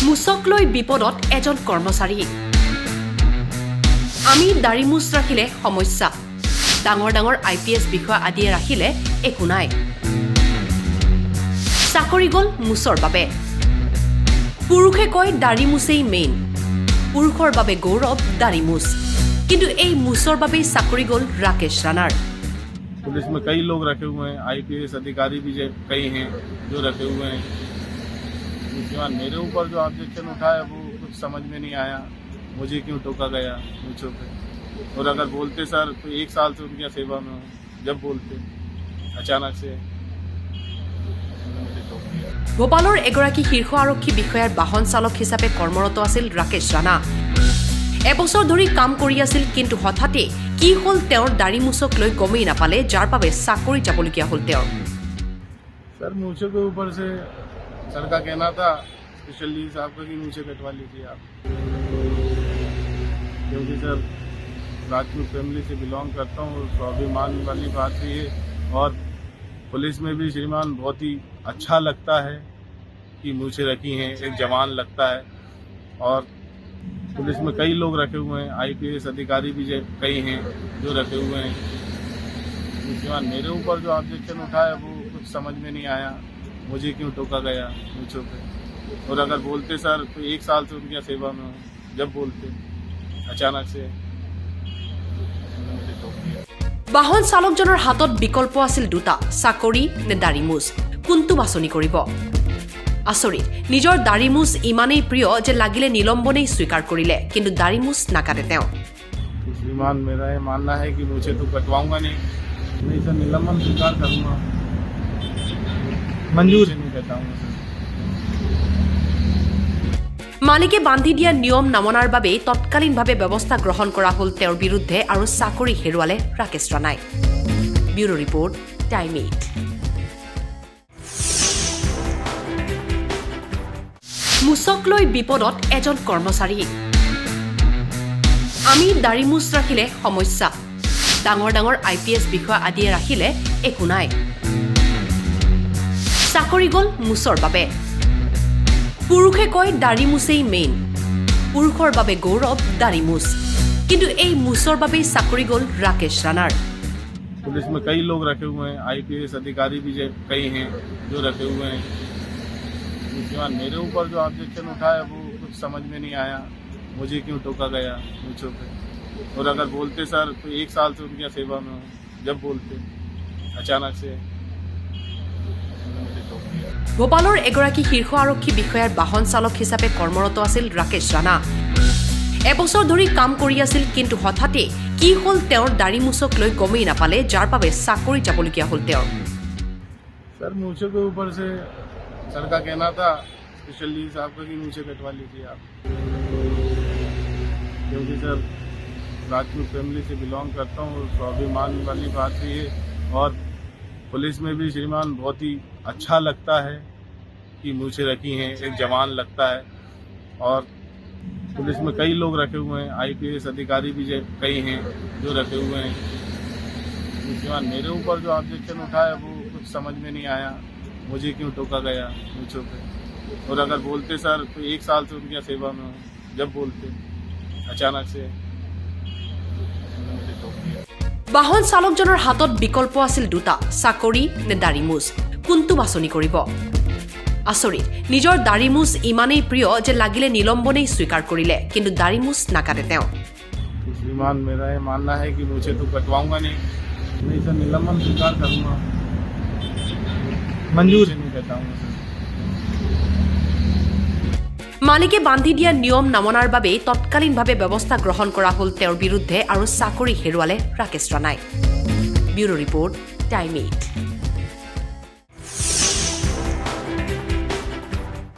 মুছক লৈ বিপদত এজন কৰ্মচাৰী। আমি দাড়ি মুছ ৰাখিলে সমস্যা, ডাঙৰ ডাঙৰ IPS বিষয়া আদিয়ে ৰাখিলে একো নাই। চাকৰি গ'ল মুছৰ বাবে। পুৰুষে কয় দাড়ি মুছেই মেইন, পুৰুষৰ বাবে গৌৰৱ দাড়ি মুছ, কিন্তু এই মুছৰ বাবেই চাকৰি গ'ল ৰাকেশ ৰাণাৰ। पुलिस में कई लोग रखे हुए हैं, IPS अधिकारी भी कई हैं जो रखे हुए हैं। उसके बाद मेरे ऊपर जो ऑब्जेक्शन उठाया वो कुछ समझ में नहीं आया, मुझे क्यों टोका गया मुझे पे। और अगर बोलते सर तो 1 साल से उनकी सेवा में हूँ, जब बोलते अचानक से मुझे टोक दिया। ভোপালৰ এগৰাকী শীৰ্ষ আৰক্ষী বিষয়াৰ বাহন চালক হিচাপে কৰ্মৰত আছিল ৰাকেশ ৰাণা। এবছৰ ধৰি কাম কৰি আছিল, কিন্তু হঠাতে কি হ'ল তেওঁৰ দাড়ি মুছক লৈ গমেই নাপালে, যাৰ বাবে চাকৰি যাবলগীয়া হ'ল তেওঁৰ। सर मूछे के ऊपर से सर का कहना था स्पेशली साहब का कि मूछे कटवा लीजिए आप, क्योंकि सर राजपूत फैमिली से बिलोंग करता हूँ। स्वाभिमान वाली बात भी है और पुलिस में भी श्रीमान बहुत ही अच्छा लगता है कि मूछे रखी हैं, एक जवान लगता है। और पुलिस में कई लोग रखे हुए हैं, IPS अधिकारी भी कई हैं जो रखे हुए हैं। उसके बाद मेरे ऊपर जो ऑब्जेक्शन उठाया वो कुछ समझ में नहीं आया, मुझे क्यों टोका गया मुझे पे। और अगर बोलते सर तो 1 साल से उनकी सेवा में हूँ, जब बोलते अचानक से मुझे टोक दिया। বাহন চালকজনৰ হাতত বিকল্প আছিল দুটা, চাকৰি নে দাড়ি মুছ, কোনটো বাছনি কৰিব? আচৰিত, নিজৰ দাড়ি মুছ ইমানেই প্ৰিয় যে লাগিলে নিলম্বনেই স্বীকাৰ কৰিলে, কিন্তু দাড়ি মুছ নাকাটে তেওঁ। श्रीमान मेरा ये मानना है कि मुझे तो कटवाऊंगा नहीं सर, निलंबन स्वीकार करूंगा, मंजूर नहीं करता हूँ सर। মালিকে বান্ধি দিয়া নিয়ম নামনাৰ বাবে তৎকালীনভাৱে ব্যৱস্থা গ্ৰহণ কৰা হ'ল তেওঁৰ বিৰুদ্ধে, আৰু চাকৰি হেৰুৱালে ৰাকেশ ৰাণাই। Bureau report, time 8। মুছক লৈ বিপদত এজন কৰ্মচাৰী। আমি দাড়ি মুছ ৰাখিলে সমস্যা, ডাঙৰ ডাঙৰ IPS বিষয়া আদিয়ে ৰাখিলে একো নাই। চাকৰি গ'ল মুছৰ বাবে। পুৰুষে কয় দাড়ি মুছেই মেইন, পুৰুষৰ বাবে গৌৰৱ দাড়ি মুছ, কিন্তু এই মুছৰ বাবেই চাকৰি গ'ল ৰাকেশ ৰাণাৰ। पुलिस में कई लोग रखे हुए हैं, IPS अधिकारी भी कई हैं जो रखे हुए हैं। उसके बाद मेरे ऊपर जो ऑब्जेक्शन उठाया वो कुछ समझ में नहीं आया, मुझे क्यों टोका गया मुझे पे। और अगर बोलते सर तो 1 साल से उनकी सेवा में हूँ, जब बोलते अचानक से मुझे टोक दिया। ভোপালৰ এগৰাকী শীৰ্ষ আৰক্ষী বিষয়াৰ বাহন চালক হিচাপে কৰ্মৰত আছিল ৰাকেশ ৰাণা। এবছৰ ধৰি কাম কৰি আছিল, কিন্তু হঠাতে কি হ'ল তেওঁৰ দাড়ি মুছক লৈ গমেই নাপালে, যাৰ বাবে চাকৰি যাবলগীয়া হ'ল তেওঁৰ। सर मूछे के ऊपर से सर का कहना था स्पेशली साहब का कि मूछे कटवा लीजिए आप, क्योंकि सर राजपूत फैमिली से बिलोंग करता हूँ। स्वाभिमान वाली बात भी है और पुलिस में भी श्रीमान बहुत ही अच्छा लगता है कि मूछे रखी हैं, एक जवान लगता है। और पुलिस में कई लोग रखे हुए हैं, IPS अधिकारी भी कई हैं जो रखे हुए हैं। उसके बाद मेरे ऊपर जो ऑब्जेक्शन उठाया वो कुछ समझ में नहीं आया, मुझे क्यों टोका गया मुझे पे। और अगर बोलते सर तो 1 साल से उनकी सेवा में हूँ, जब बोलते अचानक से मुझे टोक दिया। বাহন চালকজনৰ হাতত বিকল্প আছিল দুটা, চাকৰি নে দাড়ি মুছ, কোনটো বাছনি কৰিব? আচৰিত, নিজৰ দাড়ি মুছ ইমানেই প্ৰিয় যে লাগিলে নিলম্বনেই স্বীকাৰ কৰিলে, কিন্তু দাড়ি মুছ নাকাটে তেওঁ। श्रीमान मेरा ये मानना है कि मुझे तो कटवाऊंगा नहीं सर, निलंबन स्वीकार करूंगा, मंजूर नहीं करता हूँ सर। মালিকে বান্ধি দিয়া নিয়ম নামনাৰ বাবে তৎকালীনভাৱে ব্যৱস্থা গ্ৰহণ কৰা হ'ল তেওঁৰ বিৰুদ্ধে, আৰু চাকৰি হেৰুৱালে ৰাকেশ ৰাণাই। Bureau report, time 8।